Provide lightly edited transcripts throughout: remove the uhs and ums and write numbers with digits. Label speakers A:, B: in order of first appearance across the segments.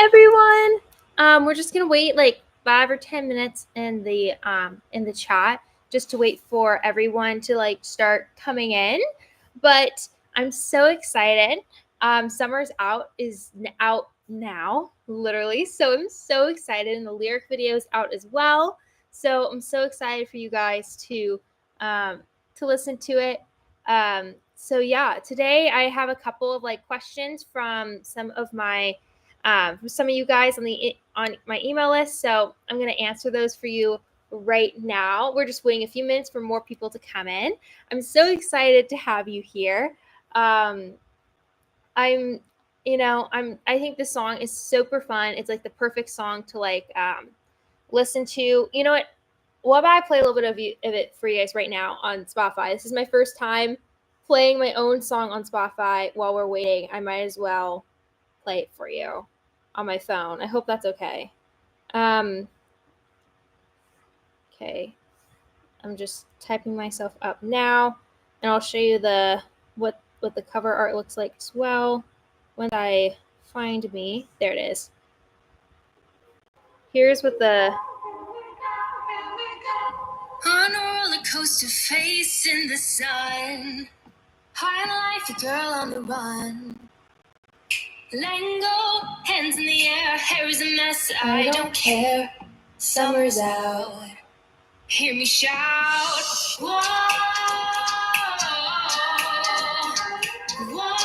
A: everyone. We're just gonna wait like 5 or 10 minutes in the chat just to wait for everyone to like start coming in. But I'm so excited. Summer's out now, literally. So I'm so excited, and the lyric video is out as well. So I'm so excited for you guys to listen to it. So yeah, today I have a couple of like questions from some of you guys on my email list. So I'm gonna answer those for you right now. We're just waiting a few minutes for more people to come in. I'm so excited to have you here. I think this song is super fun. It's like the perfect song to like listen to. You know what? What about I play a little bit of it for you guys right now on Spotify? This is my first time playing my own song on Spotify while we're waiting. I might as well play it for you on my phone. I hope that's okay. Okay. I'm just typing myself up now, and I'll show you what the cover art looks like as well when I find me. There it is. Here's what the
B: on a roller coaster facing the sun, high on life, a girl on the run. Letting go, hands in the air, hair is a mess, I don't care. Summer's out, hear me shout. Whoa, whoa, whoa,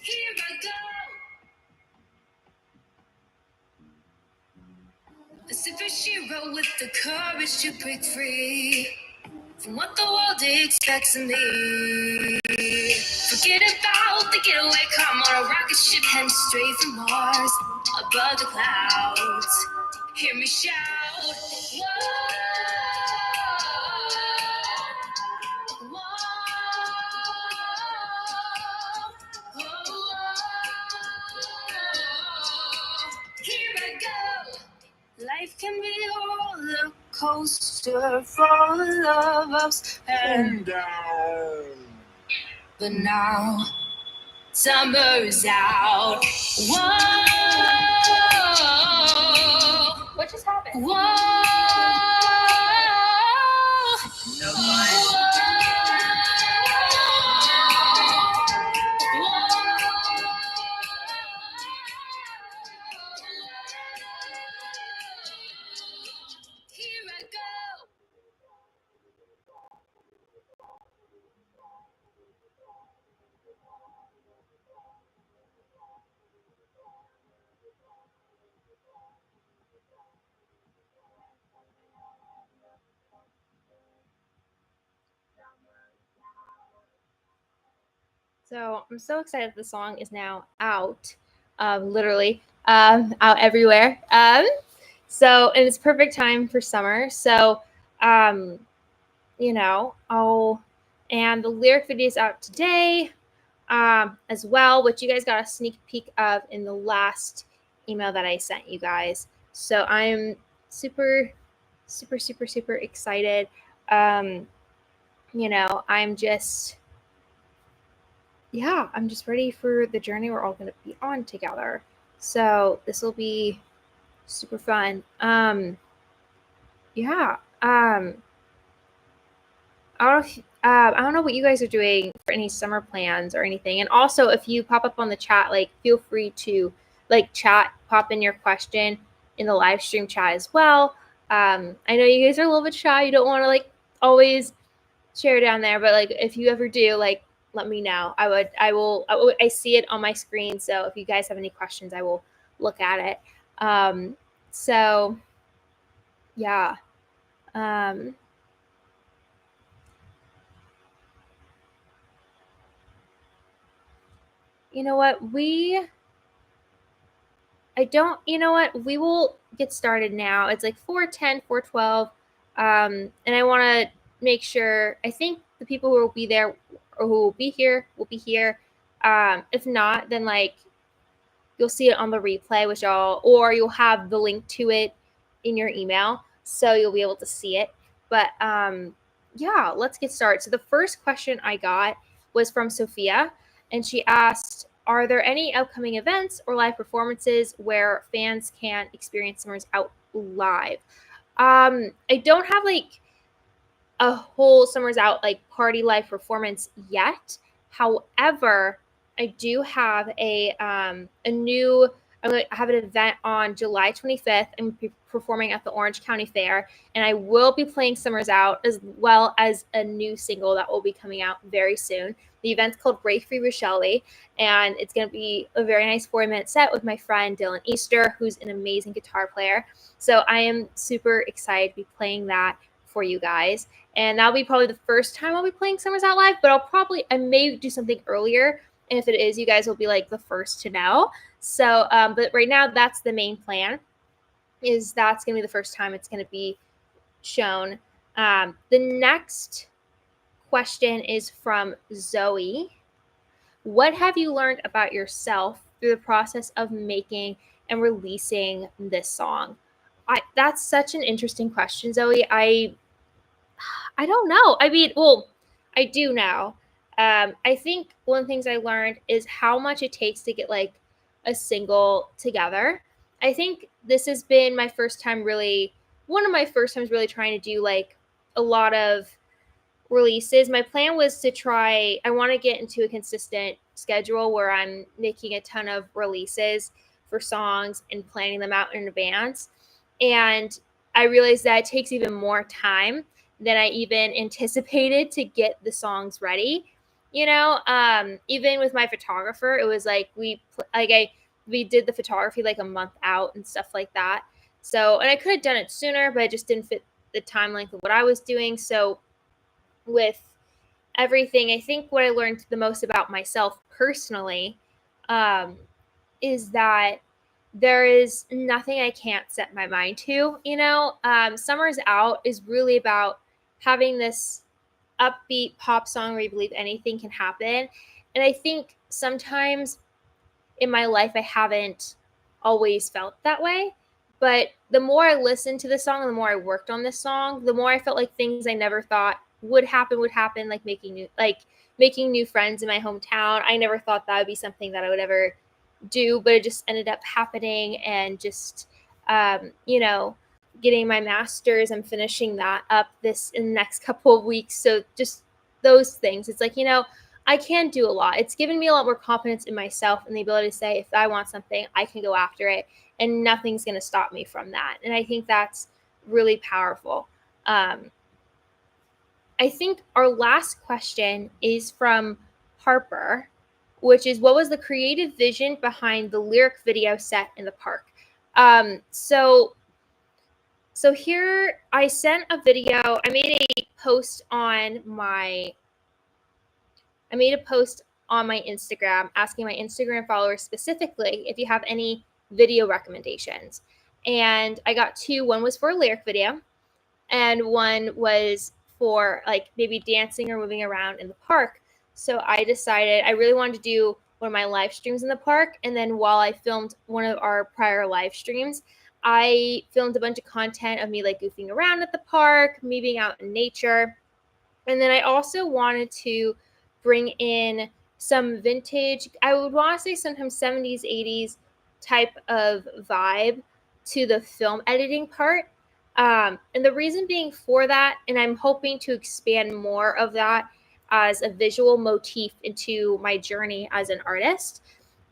B: here I go. A superhero with the courage to break free from what the world expects of me. Forget about the getaway, come on a rocket ship heading straight from Mars, above the clouds. Hear me shout. Whoa, whoa, whoa. Here I go. Life can be a roller coaster full of ups and downs. But now, summer's out. Whoa.
A: What just happened?
B: Whoa.
A: So fun.
B: Here I go.
A: So I'm so excited the song is now out, literally out everywhere. So and it's perfect time for summer. So and the lyric video is out today as well, which you guys got a sneak peek of in the last email that I sent you guys. So I'm super, super, super, super excited. I'm just ready for the journey we're all going to be on together. So this will be super fun. I don't know what you guys are doing for any summer plans or anything. And also, if you pop up on the chat, like feel free to like pop in your question in the live stream chat as well. I know you guys are a little bit shy. You don't want to like always share down there, but like if you ever do, like let me know. I see it on my screen. So if you guys have any questions, I will look at it. So yeah. You know what? We will get started now. It's like 4:10, 4:12. And I want to make sure, I think the people who will be there or who will be here will be here. If not, then like you'll see it on the replay, or you'll have the link to it in your email. So you'll be able to see it. But yeah, let's get started. So the first question I got was from Sophia, and she asked, "Are there any upcoming events or live performances where fans can experience Summers Out live?" I don't have like a whole Summers Out like party live performance yet. However, I do have a new. I'm going to have an event on July 25th. I'm performing at the Orange County Fair, and I will be playing Summers Out as well as a new single that will be coming out very soon. The event's called Break Free with Shelby, and it's going to be a very nice 4-minute set with my friend Dylan Easter, who's an amazing guitar player. So I am super excited to be playing that for you guys, and that'll be probably the first time I'll be playing Summers Out Live. But I may do something earlier, and if it is, you guys will be like the first to know. So, but right now that's the main plan. Is that's gonna be the first time it's gonna be shown. The next question is from Zoe. What have you learned about yourself through the process of making and releasing this song? That's such an interesting question, Zoe. I don't know. I mean, well, I do now. I think one of the things I learned is how much it takes to get like a single together. I think this has been my first time really, one of my first times really trying to do like a lot of releases. My plan was to try, I want to get into a consistent schedule where I'm making a ton of releases for songs and planning them out in advance. And I realized that it takes even more time than I even anticipated to get the songs ready. Even with my photographer, it was like we did the photography like a month out and stuff like that. So, and I could have done it sooner, but it just didn't fit the time length of what I was doing. So, with everything, I think what I learned the most about myself personally um, is that there is nothing I can't set my mind to. Summer's Out is really about having this upbeat pop song where you believe anything can happen. And I think sometimes in my life I haven't always felt that way. But the more I listened to the song, the more I worked on this song, the more I felt like things I never thought would happen, like making new friends in my hometown. I never thought that would be something that I would ever do, but it just ended up happening. And just getting my master's, I'm finishing that up this in the next couple of weeks. So just those things. It's like, I can do a lot. It's given me a lot more confidence in myself and the ability to say, if I want something, I can go after it, and nothing's going to stop me from that. And I think that's really powerful. I think our last question is from Harper, which is, what was the creative vision behind the lyric video set in the park? So here I sent a video. I made a post on my Instagram asking my Instagram followers specifically if you have any video recommendations. And I got two. One was for a lyric video, and one was for like maybe dancing or moving around in the park. So I decided I really wanted to do one of my live streams in the park. And then while I filmed one of our prior live streams, I filmed a bunch of content of me like goofing around at the park, me being out in nature. And then I also wanted to bring in some vintage, I would want to say sometimes 70s, 80s type of vibe to the film editing part. And the reason being for that, and I'm hoping to expand more of that as a visual motif into my journey as an artist,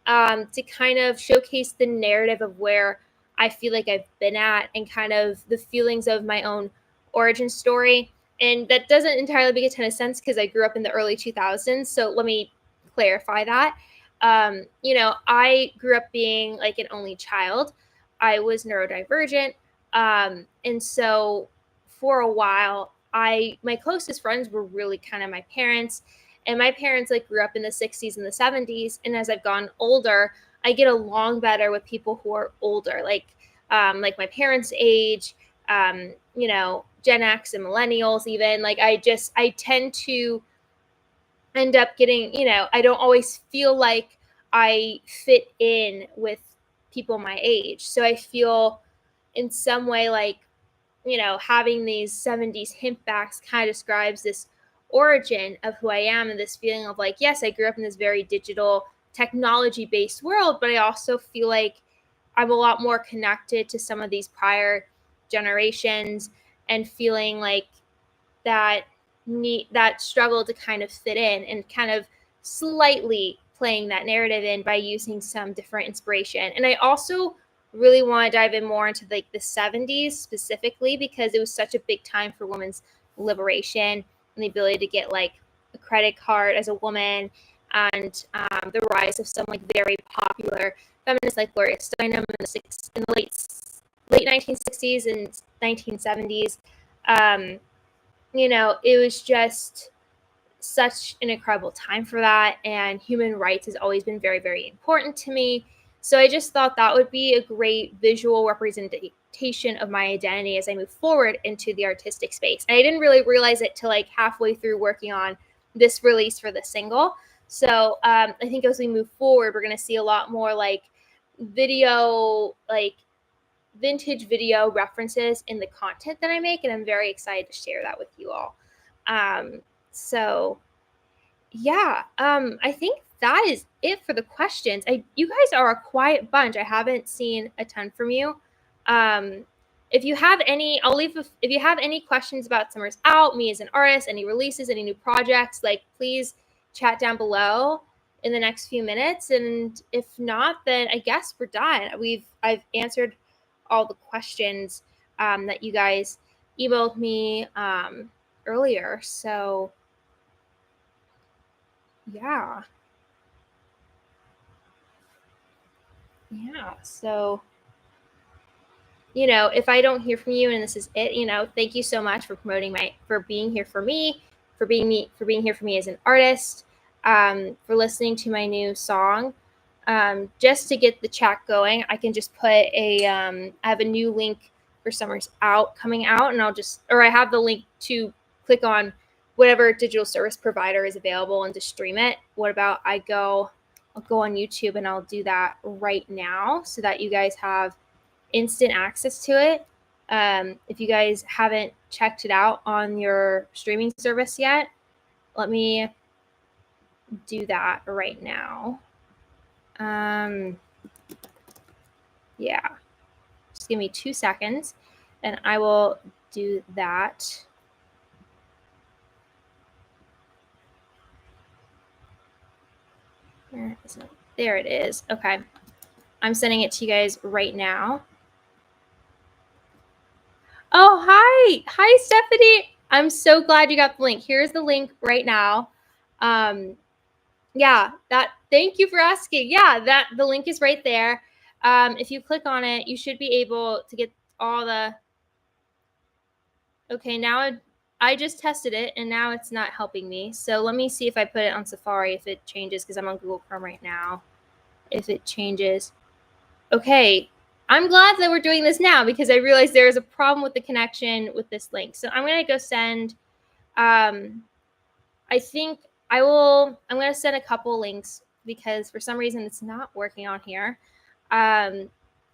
A: to kind of showcase the narrative of where I feel like I've been at and kind of the feelings of my own origin story. And that doesn't entirely make a ton of sense because I grew up in the early 2000s. So let me clarify that. I grew up being like an only child. I was neurodivergent. And so for a while, my closest friends were really kind of my parents. And my parents like grew up in the 60s and the 70s. And as I've gone older, I get along better with people who are older, like my parents' age, Gen X and millennials, even. Like I tend to end up getting, I don't always feel like I fit in with people my age. So I feel in some way like having these 70s hemp backs kind of describes this origin of who I am, and this feeling of like, yes, I grew up in this very digital, technology based world, but I also feel like I'm a lot more connected to some of these prior generations, and feeling like that that struggle to kind of fit in, and kind of slightly playing that narrative in by using some different inspiration. And I also really want to dive in more into like the 70s specifically, because it was such a big time for women's liberation and the ability to get like a credit card as a woman, and the rise of some like very popular feminists like Gloria Steinem in the late 1960s and 1970s. um, it was just such an incredible time for that. And human rights has always been very, very important to me. So I just thought that would be a great visual representation of my identity as I move forward into the artistic space. And I didn't really realize it till like halfway through working on this release for the single. So I think as we move forward, we're going to see a lot more like video, like vintage video references in the content that I make, and I'm very excited to share that with you all. So yeah, I think that is it for the questions. You guys are a quiet bunch. I haven't seen a ton from you. Um, if you have any, if you have any questions about Summer's Out, me as an artist, any releases, any new projects, like please chat down below in the next few minutes. And if not, then I guess we're done. I've answered all the questions that you guys emailed me earlier. So yeah. Yeah. So, if I don't hear from you and this is it, thank you so much for for being here for me, for being here for me as an artist, for listening to my new song. Just to get the chat going, I can just put I have a new link for Summer's Out coming out, and I have the link to click on whatever digital service provider is available and to stream it. What about I'll go on YouTube and I'll do that right now so that you guys have instant access to it. If you guys haven't checked it out on your streaming service yet, let me do that right now. Yeah, just give me 2 seconds and I will do that. There it is. Okay. I'm sending it to you guys right now. Oh, hi. Hi, Stephanie. I'm so glad you got the link. Here's the link right now. Yeah, thank you for asking. Yeah, the link is right there. If you click on it, you should be able to get all the, okay, now I just tested it and now it's not helping me. So let me see if I put it on Safari, if it changes, because I'm on Google Chrome right now. If it changes. Okay, I'm glad that we're doing this now because I realized there is a problem with the connection with this link. So I'm going to go send, I think I'm going to send a couple links because for some reason it's not working on here. I'm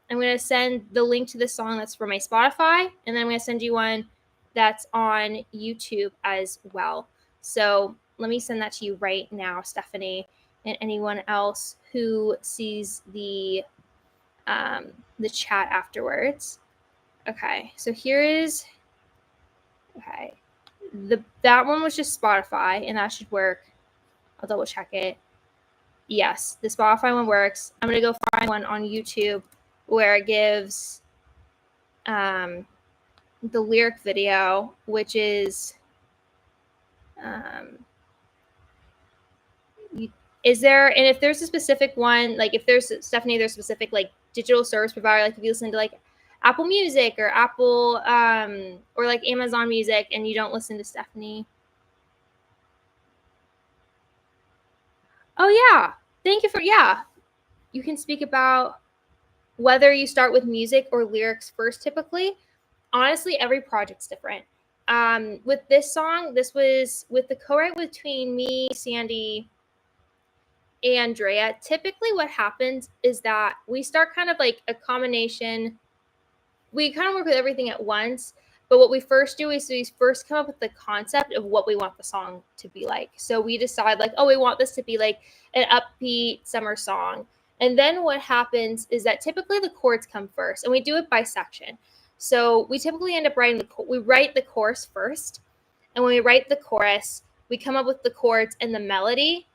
A: going to send the link to the song that's for my Spotify, and then I'm going to send you one that's on YouTube as well. So let me send that to you right now, Stephanie, and anyone else who sees the chat afterwards. Okay, so here is, okay, that one was just Spotify, and that should work. I'll double check it. Yes, the Spotify one works. I'm gonna go find one on YouTube where it gives the lyric video, which is is there, and if there's a specific one, like if there's Stephanie, there's specific like digital service provider, like if you listen to like Apple Music or Apple or like Amazon Music and you don't listen to Stephanie. Oh yeah, thank you for, yeah, you can speak about whether you start with music or lyrics first. Typically, honestly, every project's different. With this song, this was with the co-write between me, Sandy, and Andrea. Typically what happens is that we start kind of like a combination. We kind of work with everything at once. But what we first do is we first come up with the concept of what we want the song to be like. So we decide like, oh, we want this to be like an upbeat summer song. And then what happens is that typically the chords come first, and we do it by section. So we typically end up we write the chorus first, and when we write the chorus, we come up with the chords and the melody,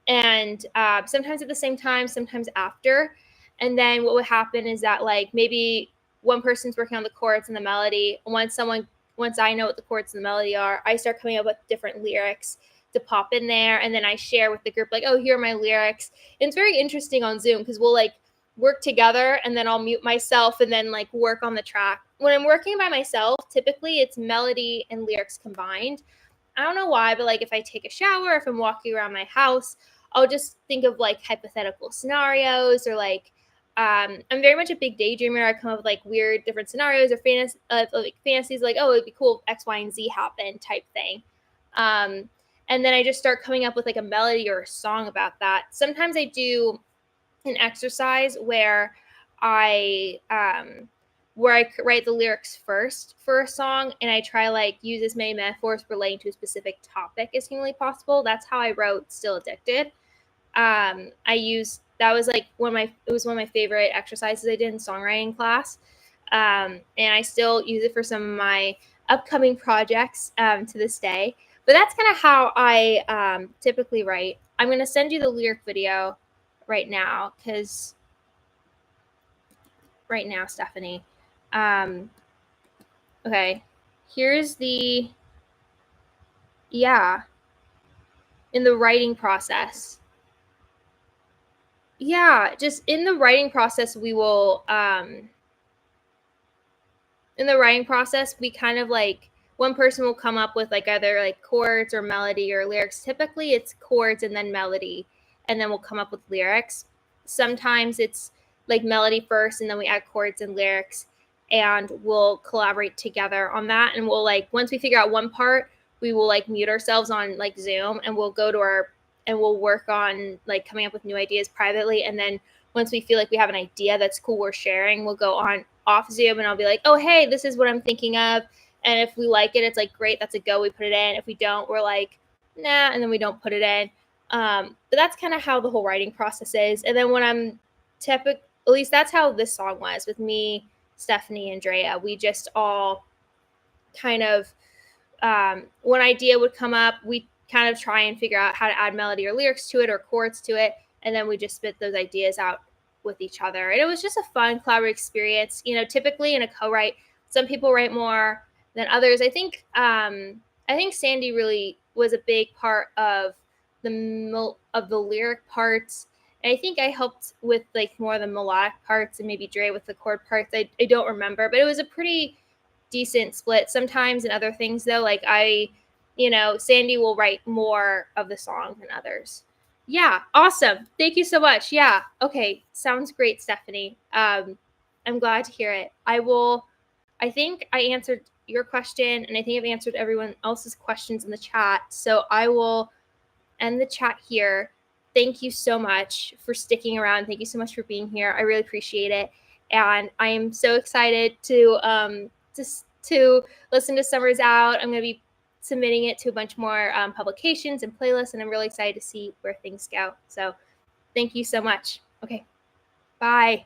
A: and sometimes at the same time, sometimes after. And then what would happen is that like maybe one person's working on the chords and the melody. Once I know what the chords and the melody are, I start coming up with different lyrics to pop in there, and then I share with the group like, oh, here are my lyrics. And it's very interesting on Zoom because we'll like work together, and then I'll mute myself and then like work on the track. When I'm working by myself, typically it's melody and lyrics combined. I don't know why, but like if I take a shower, if I'm walking around my house, I'll just think of like hypothetical scenarios, or like I'm very much a big daydreamer. I come up with like weird different scenarios or like fantasies, like, oh, it'd be cool if X, Y, and Z happen type thing. And then I just start coming up with like a melody or a song about that. Sometimes I do an exercise I where I write the lyrics first for a song, and I try like use as many metaphors relating to a specific topic as humanly possible. That's how I wrote "Still Addicted." I used that was like it was one of my favorite exercises I did in songwriting class, and I still use it for some of my upcoming projects to this day. But that's kind of how I typically write. I'm gonna send you the lyric video right now Stephanie. Um, okay, here's the yeah in the writing process. Yeah, just in the writing process, in the writing process, we kind of like one person will come up with like either like chords or melody or lyrics. Typically, it's chords and then melody, and then we'll come up with lyrics. Sometimes it's like melody first, and then we add chords and lyrics, and we'll collaborate together on that. And we'll like once we figure out one part, we will like mute ourselves on like Zoom, and we'll go to our and we'll work on like coming up with new ideas privately, and then once we feel like we have an idea that's cool we're sharing, we'll go on off Zoom, and I'll be like, oh, hey, this is what I'm thinking of. And if we like it, it's like, great, that's a go, we put it in. If we don't, we're like, nah, and then we don't put it in. But that's kind of how the whole writing process is. And then when I'm at least that's how this song was with me, Stephanie, and Drea. We just all kind of, one idea would come up, we kind of try and figure out how to add melody or lyrics to it or chords to it, and then we just spit those ideas out with each other. And it was just a fun collaborative experience. You know, typically in a co-write, some people write more than others. I think Sandy really was a big part of the lyric parts. And I think I helped with like more of the melodic parts, and maybe Dre with the chord parts. I don't remember, but it was a pretty decent split. Sometimes in other things though, like Sandy will write more of the song than others. Yeah, awesome. Thank you so much. Yeah. Okay, sounds great, Stephanie. I'm glad to hear it. I think I answered your question, and I think I've answered everyone else's questions in the chat. So I will end the chat here. Thank you so much for sticking around. Thank you so much for being here. I really appreciate it. And I am so excited to listen to Summer's Out. I'm going to be submitting it to a bunch more publications and playlists, and I'm really excited to see where things go. So thank you so much. Okay, bye.